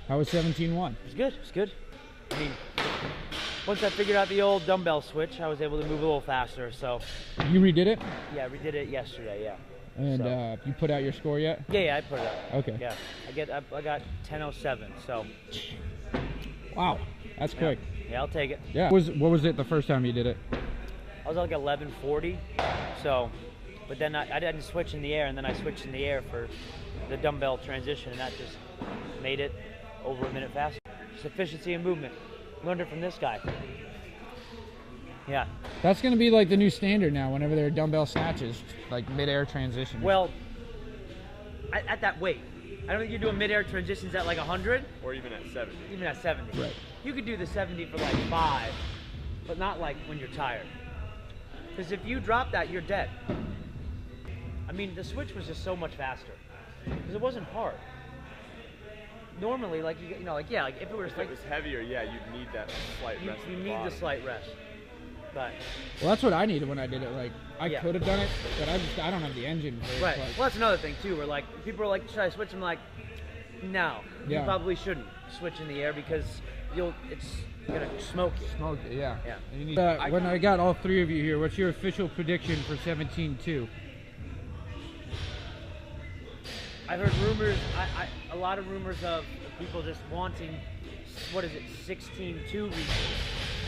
How was 17-1? It was good. It was good. I mean, once I figured out the old dumbbell switch, I was able to move a little faster. So. You redid it? Yeah, we did it yesterday. Yeah. And you put out your score yet? Yeah, I put it out. Okay. Yeah, I got 10:07. So. Wow, that's quick. Yeah, I'll take it. Yeah. What was it the first time you did it? I was like 11:40. So, but then I didn't switch in the air, and then I switched in the air for the dumbbell transition, and that just made it over a minute faster. Just efficiency and movement. Learned it from this guy. Yeah. That's going to be like the new standard now. Whenever there are dumbbell snatches, like mid-air transitions. Well, at that weight, I don't think you're doing mid-air transitions at like 100 or even at 70. Even at 70. Right. You could do the 70 for like 5, but not like when you're tired. Because if you drop that, you're dead. I mean, the switch was just so much faster because it wasn't hard. Normally, like you know, like yeah, like if it was If like it was heavier, yeah, you'd need that slight rest. you need the slight rest. But well, that's what I needed when I did it. Like I Yeah. could have done it, but I don't have the engine for it. right. Like, Well, that's another thing too. Where like people are like, should I switch? I'm like, no, Yeah. you probably shouldn't switch in the air because you're gonna smoke you. Smoke it, yeah. Yeah. And you need, when I got all three of you here, what's your official prediction for 17-2? I've heard rumors, a lot of rumors of people just wanting, 16-2 reach,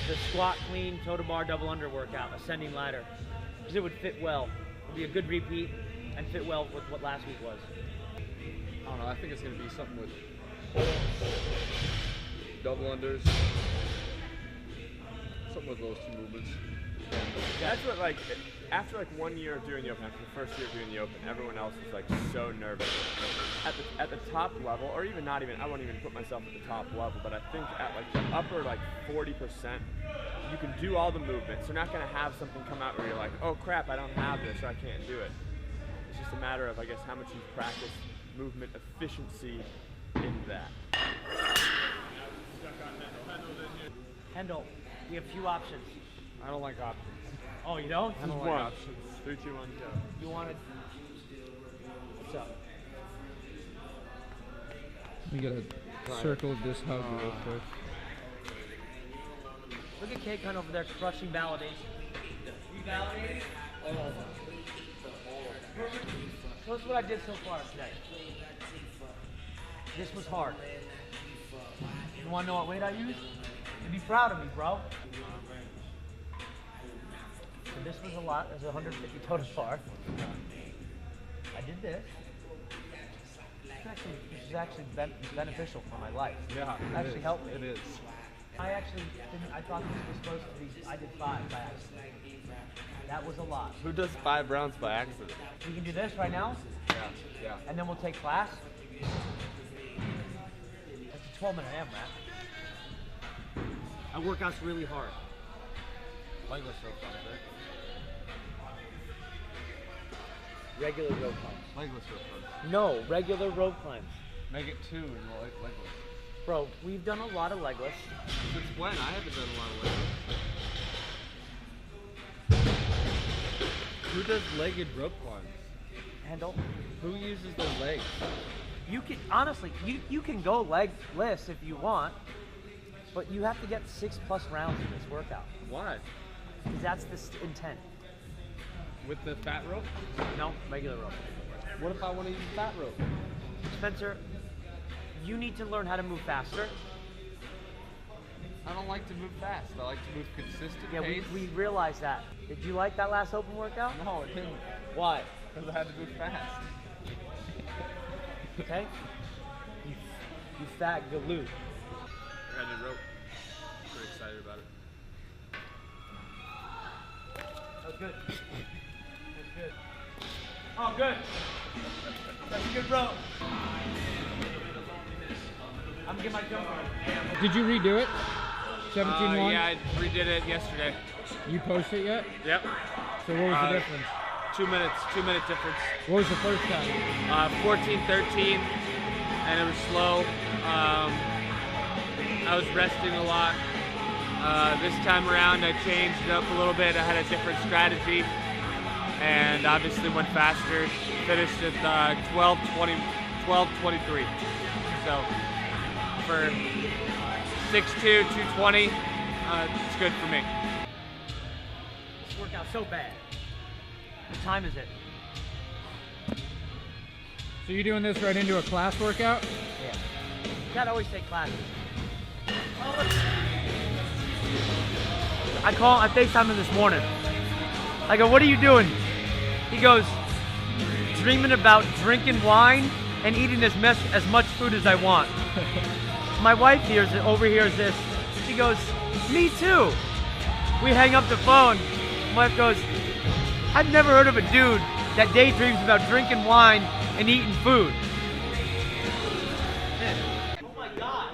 the squat, clean, toe to bar, double under workout, ascending ladder, because it would fit well. It would be a good repeat and fit well with what last week was. I don't know, I think it's going to be something with double unders, something with those two movements. That's what, like, after like 1 year of doing the open, after the first year of doing the open, everyone else is like so nervous. At the top level, or even not even, I won't even put myself at the top level, but I think at like the upper like 40%, you can do all the movements. You're not going to have something come out where you're like, oh crap, I don't have this, or I can't do it. It's just a matter of, I guess, how much you've practiced movement efficiency in that. Kendall, we have few options. I don't like options. Oh, you don't? I don't like options. 3, 2, 1, go. You wanted, what's up? We gotta circle this hub real quick. Look at Kate Hunt over there crushing validation. You validated? So that's what I did so far today. This was hard. You want to know what weight I used? You'd be proud of me, bro. So this was a lot. It was 150 total bar. I did this. This is actually beneficial for my life. Yeah, it actually helped me. It is. I actually didn't. I thought this was supposed to be. I did 5 by accident. That was a lot. Who does 5 rounds by accident? We can do this right now, Yeah. and then we'll take class. It's a 12-minute AMRAP. I work out really hard. Like what's so fun, right? Regular rope climbs. Like what's so fun. No, regular rope climbs. Make it 2 and legless. Bro, we've done a lot of legless. Since when? I haven't done a lot of legless. Who does legged rope climbs? Handle. Who uses their legs? You can honestly, you can go legless if you want, but you have to get 6+ rounds in this workout. Why? Because that's the intent. With the fat rope? No, regular rope. What if I want to use fat rope? Spencer, you need to learn how to move faster. I don't like to move fast. I like to move consistent Yeah, pace. we realized that. Did you like that last open workout? No, it didn't. Why? Because I had to move fast. Okay? You fat galoot. I got a new rope. Pretty excited about it. That was good. That's good. Oh, good. That's a good rope. I'm gonna get my jump on. Did you redo it? 17-1? Yeah, I redid it yesterday. You post it yet? Yep. So what was the difference? 2 minutes, 2-minute difference. What was the first time? 14-13, and it was slow. I was resting a lot. This time around, I changed it up a little bit. I had a different strategy, and obviously went faster. Finished at 12:23. So for 6'2", 220, it's good for me. This workout so bad. What time is it? So you're doing this right into a class workout? Yeah. You gotta always take classes. I FaceTimed him this morning. I go, what are you doing? He goes, dreaming about drinking wine and eating as much food as I want. My wife overhears this. She goes, me too. We hang up the phone. My wife goes, I've never heard of a dude that daydreams about drinking wine and eating food. Oh my God.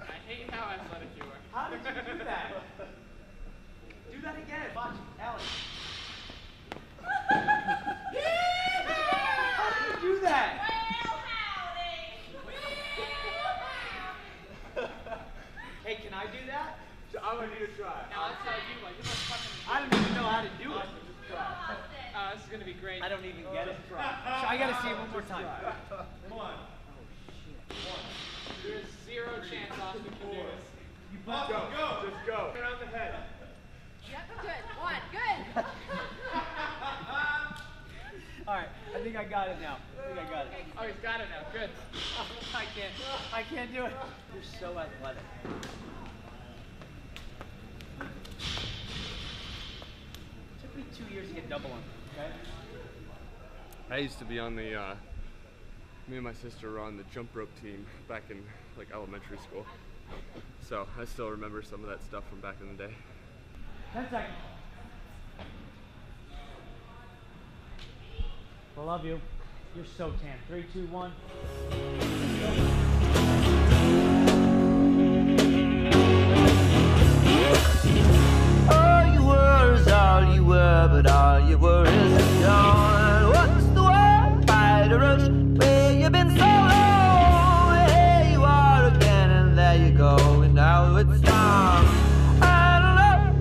I hate how athletic you are. How did you do that? Do that again. Watch, Alex. How did you do that? Hey, can I do that? I want you to try. Now that's how you like. You must fucking. I don't even know how to do it. This is gonna be great. I don't even get it. So I gotta see it one more time. Come on. There's zero chance Austin can do this. Let's go. Just go. Around the head. Yep, good. One, good. All right, I think I got it now. Oh, he's got it now. Good. I can't do it. You're so athletic. It took me 2 years to get double on, okay? I used to be on the, me and my sister were on the jump rope team back in like elementary school. So I still remember some of that stuff from back in the day. 10 seconds. I love you. You're so tan. 3, 2, 1. All you were is all you were, but all you were is gone. What's the word? By the rush, where you been so long? Here you are again, and there you go, and now it's time. I don't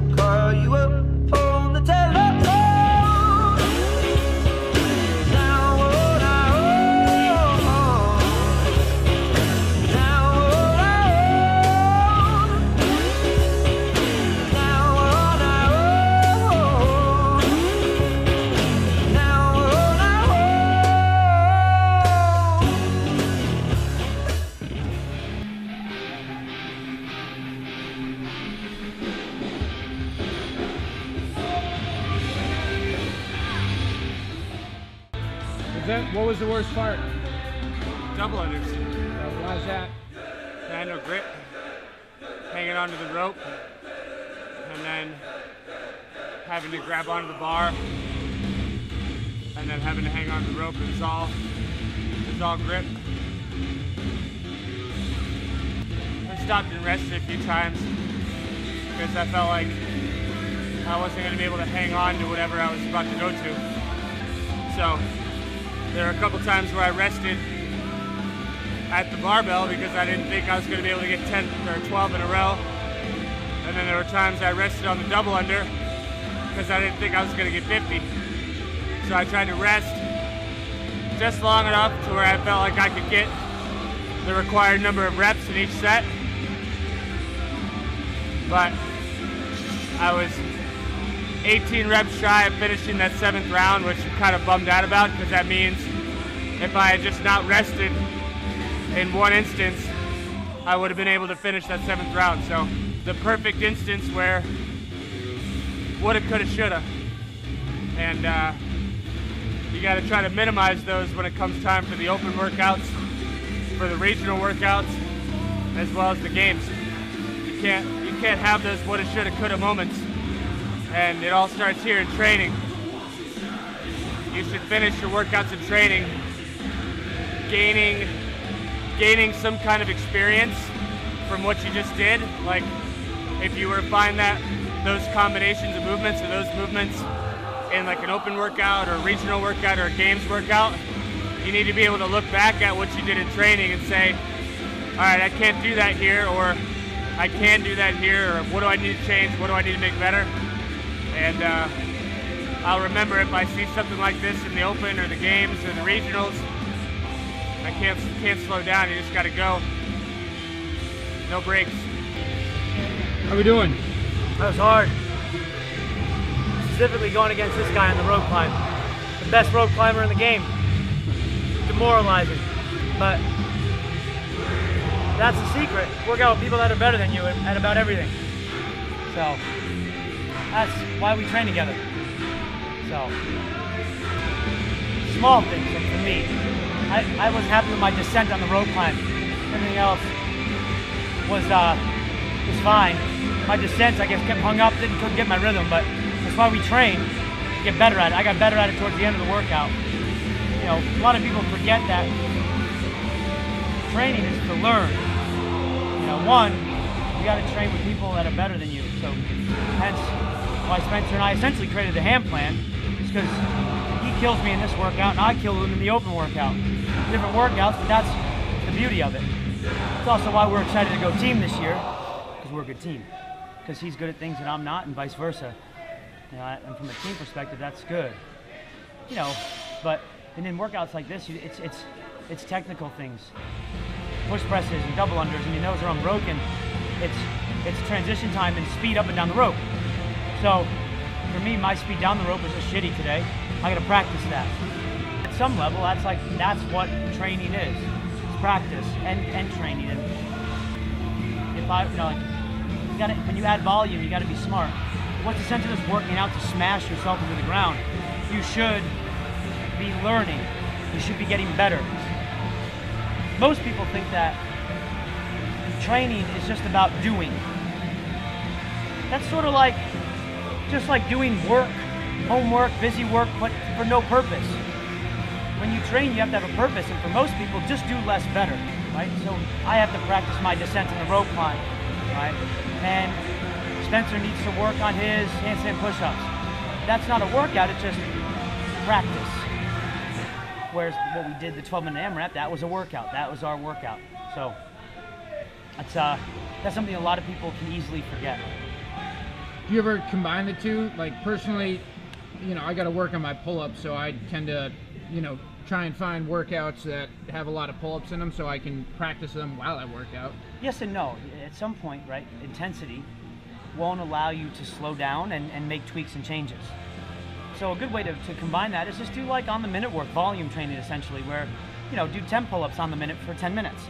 know, call you up on the telephone. Now what I own, now what I own, now what I own, now what I What was the worst part? Double unders. Why is that? I had no grip. Hanging onto the rope. And then having to grab onto the bar. And then having to hang on to the rope. It was all grip. I stopped and rested a few times because I felt like I wasn't going to be able to hang on to whatever I was about to go to. So there were a couple times where I rested at the barbell because I didn't think I was going to be able to get 10 or 12 in a row. And then there were times I rested on the double under because I didn't think I was going to get 50. So I tried to rest just long enough to where I felt like I could get the required number of reps in each set. But I was 18 reps shy of finishing that 7th round, which I'm kind of bummed out about because that means if I had just not rested in one instance, I would have been able to finish that 7th round. So the perfect instance where woulda, coulda, shoulda. And you got to try to minimize those when it comes time for the open workouts, for the regional workouts, as well as the games. You can't have those woulda, shoulda, coulda moments. And it all starts here in training. You should finish your workouts in training gaining some kind of experience from what you just did. Like if you were to find those combinations of movements or those movements in like an open workout or a regional workout or a games workout, you need to be able to look back at what you did in training and say, all right, I can't do that here, or I can do that here, or what do I need to change, what do I need to make better? And I'll remember if I see something like this in the open or the games or the regionals, I can't slow down, you just gotta go. no breaks. How we doing? That was hard. Specifically going against this guy on the rope climb. The best rope climber in the game. Demoralizing. But that's the secret. Work out with people that are better than you at about everything. So that's why we train together. So small things for me. I was happy with my descent on the rope climb. Everything else was fine. My descents, I guess, kept hung up, couldn't get my rhythm, but that's why we train to get better at it. I got better at it towards the end of the workout. You know, a lot of people forget that training is to learn. You know, one, you got to train with people that are better than you. So hence why Spencer and I essentially created the ham plan, is because he kills me in this workout and I kill him in the open workout. Different workouts, but that's the beauty of it. It's also why we're excited to go team this year, because we're a good team. Because he's good at things that I'm not, and vice versa. You know, and from a team perspective, that's good. You know, but and in workouts like this, it's technical things, push presses and double unders, and those are unbroken. It's transition time and speed up and down the rope. So for me, my speed down the rope was just shitty today. I got to practice that. At some level, that's what training is. It's practice and training. And if when you add volume, you got to be smart. What's the sense of this working out to smash yourself into the ground? You should be learning. You should be getting better. Most people think that training is just about doing. That's sort of like just like doing work, homework, busy work, but for no purpose. When you train, you have to have a purpose, and for most people, just do less better, right? So I have to practice my descent on the rope climb, right? And Spencer needs to work on his handstand push-ups. That's not a workout, it's just practice. Whereas what we did, the 12-minute AMRAP, that was a workout. That was our workout. So that's something a lot of people can easily forget. Do you ever combine the two? Like personally, you know, I got to work on my pull-ups, so I tend to, you know, try and find workouts that have a lot of pull-ups in them so I can practice them while I work out. Yes and no. At some point, right, intensity won't allow you to slow down and make tweaks and changes. So a good way to combine that is just do like on the minute work, volume training essentially, where, you know, do 10 pull-ups on the minute for 10 minutes.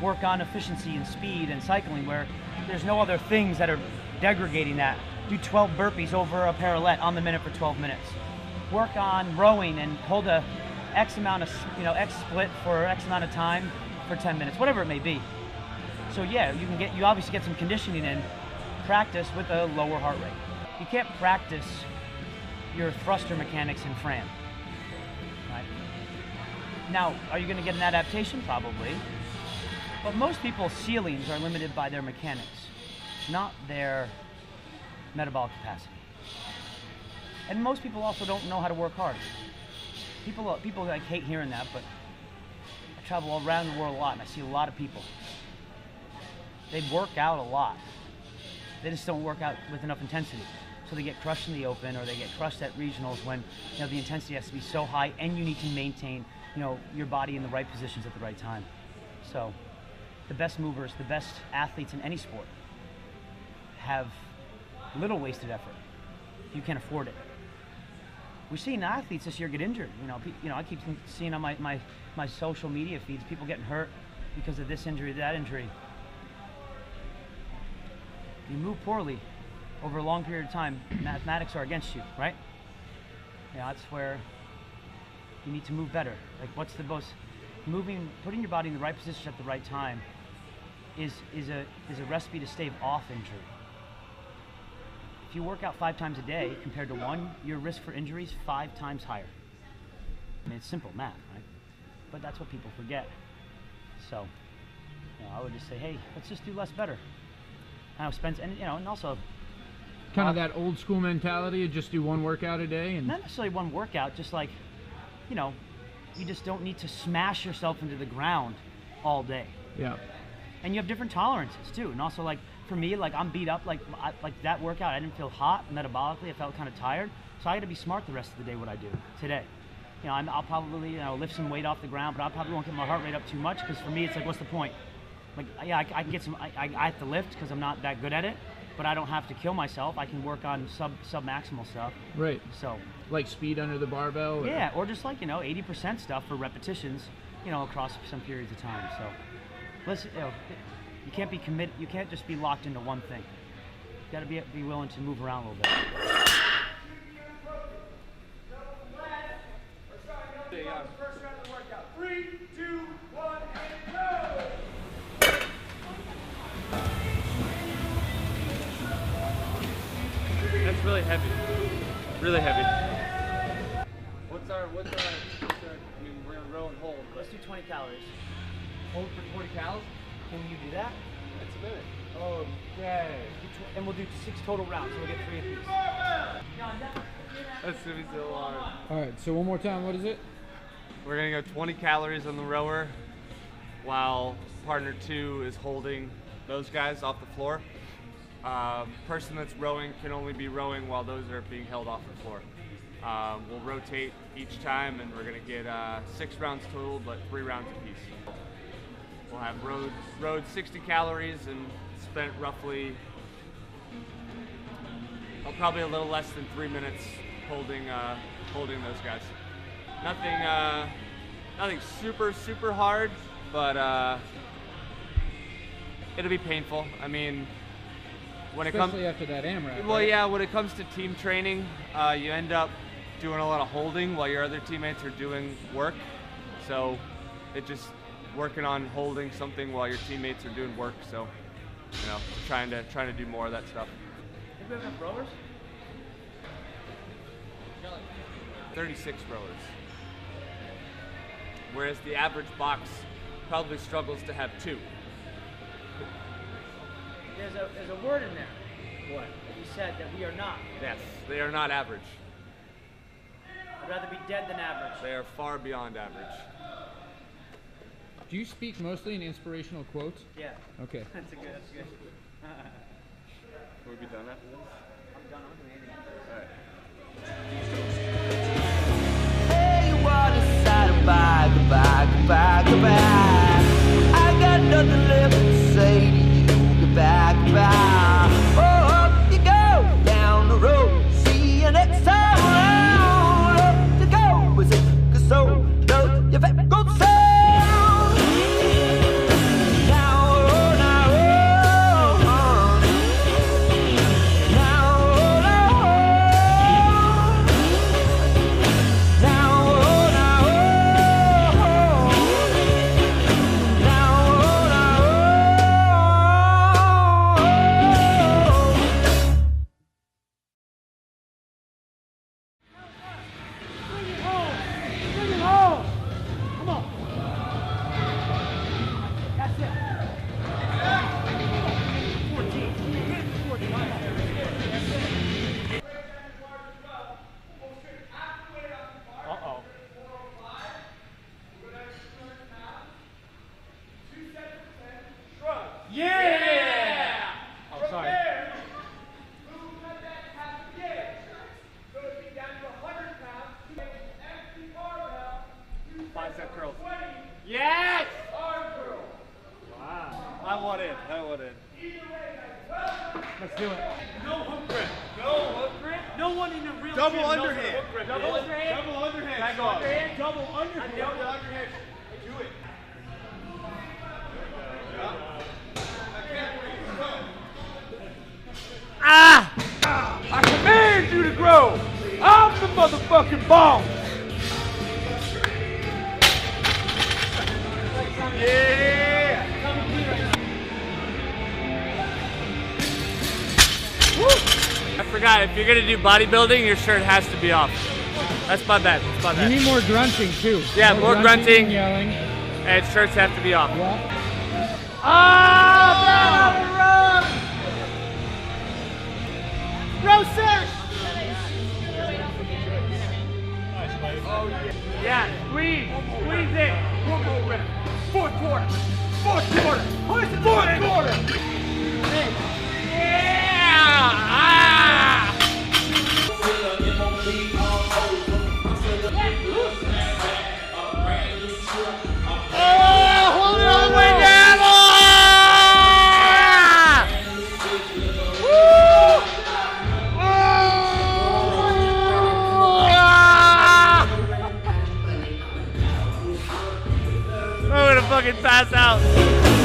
Work on efficiency and speed and cycling where there's no other things that are degrading that. Do 12 burpees over a parallel on the minute for 12 minutes. Work on rowing and hold a X amount of, you know, X split for X amount of time for 10 minutes, whatever it may be. So yeah, you obviously get some conditioning in, practice with a lower heart rate. You can't practice your thruster mechanics in Fran, right? Now, are you gonna get an adaptation? Probably. But most people's ceilings are limited by their mechanics, not their metabolic capacity. And most people also don't know how to work hard. People like hate hearing that, but I travel all around the world a lot and I see a lot of people. They work out a lot. They just don't work out with enough intensity. So they get crushed in the open or they get crushed at regionals when, you know, the intensity has to be so high and you need to maintain, you know, your body in the right positions at the right time. So the best movers, the best athletes in any sport have little wasted effort. You can afford it. We're seeing athletes this year get injured. You know, I keep seeing on my social media feeds people getting hurt because of this injury, that injury. You move poorly over a long period of time, mathematics are against you, right? You know, that's where you need to move better. Like, what's the most putting your body in the right position at the right time is a recipe to stave off injury. If you work out 5 times a day compared to 1, your risk for injury is 5 times higher. I mean, it's simple math, right? But that's what people forget. So, you know, I would just say, hey, let's just do less better. I know Spence, and you know, and also kind of that old school mentality of just do 1 workout a day, and not necessarily 1 workout, just like, you know, you just don't need to smash yourself into the ground all day. Yeah. And you have different tolerances too, and also like for me, like I'm beat up, like that workout, I didn't feel hot metabolically. I felt kind of tired, so I got to be smart the rest of the day. What I do today, you know, I'll probably, you know, lift some weight off the ground, but I probably won't get my heart rate up too much because for me, it's like, what's the point? Like, yeah, I can get some. I have to lift because I'm not that good at it, but I don't have to kill myself. I can work on sub maximal stuff. Right. So. Like speed under the barbell. Or? Yeah, or just like 80% stuff for repetitions, across some periods of time. So, listen, you can't be committed. You can't just be locked into one thing. You got to be willing to move around a little bit. First round of the workout. 3, 2, 1, and go! That's really heavy. Really heavy. What's our, I mean, we're gonna row and hold. Let's do 20 calories. Hold for 20 calories. Can you do that? That's a minute. Okay. And we'll do 6 total rounds, so we'll get 3 apiece. That's gonna be so hard. All right. So one more time. What is it? We're gonna go 20 calories on the rower while partner 2 is holding those guys off the floor. Person that's rowing can only be rowing while those are being held off the floor. We'll rotate each time, and we're gonna get 6 rounds total, but 3 rounds apiece. We'll have rowed 60 calories and spent roughly, probably a little less than 3 minutes holding those guys. Nothing super hard, but it'll be painful. I mean, when Especially after that AMRAP. well, right? yeah, when it comes to team training, you end up doing a lot of holding while your other teammates are doing work. So it just working on holding something while your teammates are doing work. So, trying to do more of that stuff. Think we have enough rowers? 36 rowers. Whereas the average box probably struggles to have 2. There's a word in there. What? You said that we are not. Yes, they are not average. I'd rather be dead than average. They are far beyond average. Do you speak mostly in inspirational quotes? Yeah. Okay. That's good. Will we be done after this? I'm done. I'm doing anything. Hey, you wanna say goodbye, goodbye. I got nothing left to say to you. Goodbye. Oh, up you go down the road. See you next time around. Up to go with it, 'cause so knows your fat gold sound. Yes! Wow. I want in. Let's do it. No hook grip. No one in the real Double gym knows what underhand. hook grip Double is. underhand. Double underhand. Can I go Strong. underhand? Double underhand. Double underhand. Do it. I command you to grow. I'm the motherfucking boss. Yeah. I forgot, if you're gonna do bodybuilding, your shirt has to be off. That's my bad. You need more grunting too. Yeah, more grunting. And yelling. And shirts have to be off. Yeah. Row 6. Yeah, squeeze it. One more rep. Fourth quarter. Fourth quarter. Yeah! Ah! Oh, hold it all the way down! Oh! gonna fucking pass out.